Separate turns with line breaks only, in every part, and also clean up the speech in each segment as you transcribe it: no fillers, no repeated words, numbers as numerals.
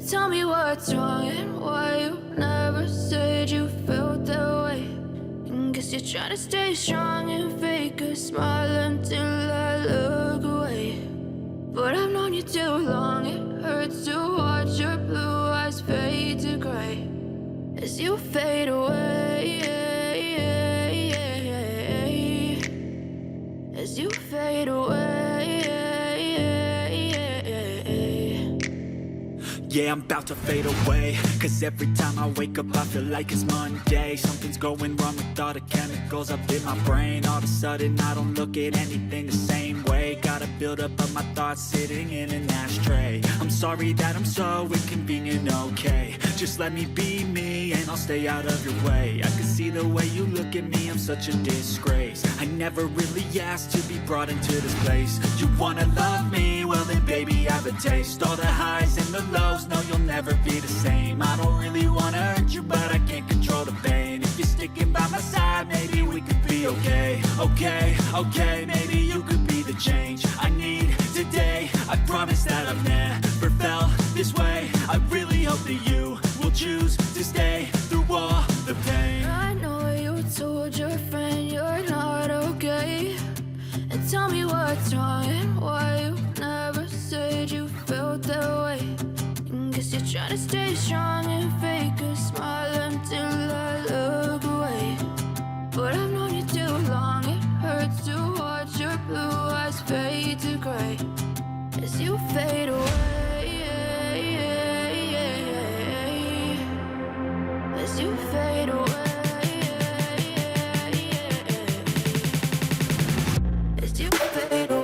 Tell me what's wrong and why you never said you felt that way. And guess you're trying to stay strong and fake a smile until I look away. But I've known you too long, it hurts to watch your blue eyes fade to gray as you fade away, as you fade away.
Yeah, I'm about to fade away, cause every time I wake up I feel like it's Monday. Something's going wrong with all the chemicals up in my brain. All of a sudden I don't look at anything the same way. Gotta build up of my thoughts sitting in an ashtray. I'm sorry that I'm so inconvenient, okay. Just let me be me and I'll stay out of your way. I can see the way you look at me, I'm such a disgrace. I never really asked to be brought into this place. You wanna love me? Well then baby I have a taste. All the highs and the lows, no you'll never be the same. I don't really wanna hurt you but I can't control the pain. If you're sticking by my side, maybe we could be okay. Okay, maybe you could be the change I need today. I promise that I've never felt this way. I really hope that you will choose to stay through all the pain.
I know you told your friend you're not okay. And tell me what's wrong and why you never said you felt that way. And guess you're trying to stay strong and fake a smile until I look away. But I've known you too long, it hurts to watch your blue eyes fade to gray as you fade away, as you fade away. As you fade away.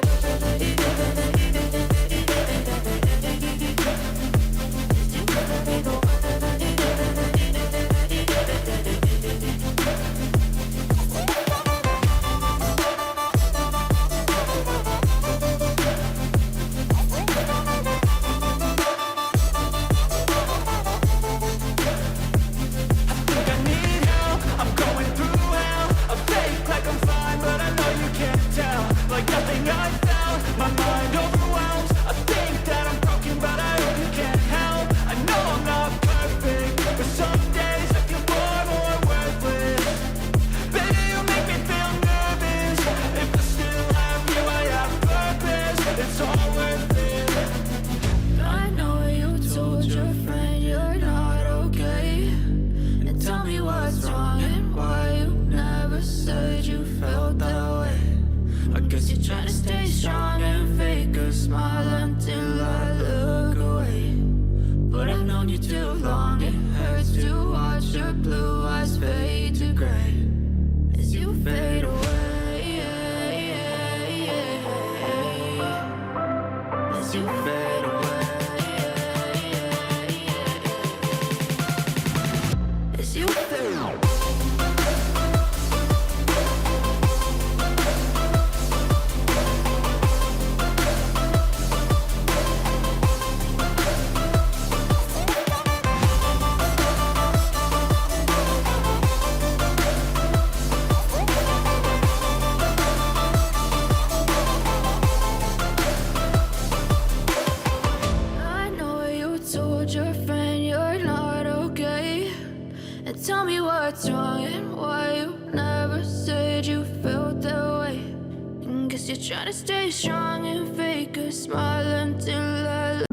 You're trying to stay strong and fake a smile until I look away. But I've known you too long, it hurts to watch your blue eyes fade to gray as you fade away, as you fade away, as you fade away. Your friend you're not okay. And tell me what's wrong and why you never said you felt that way. And guess you're trying to stay strong and fake a smile until I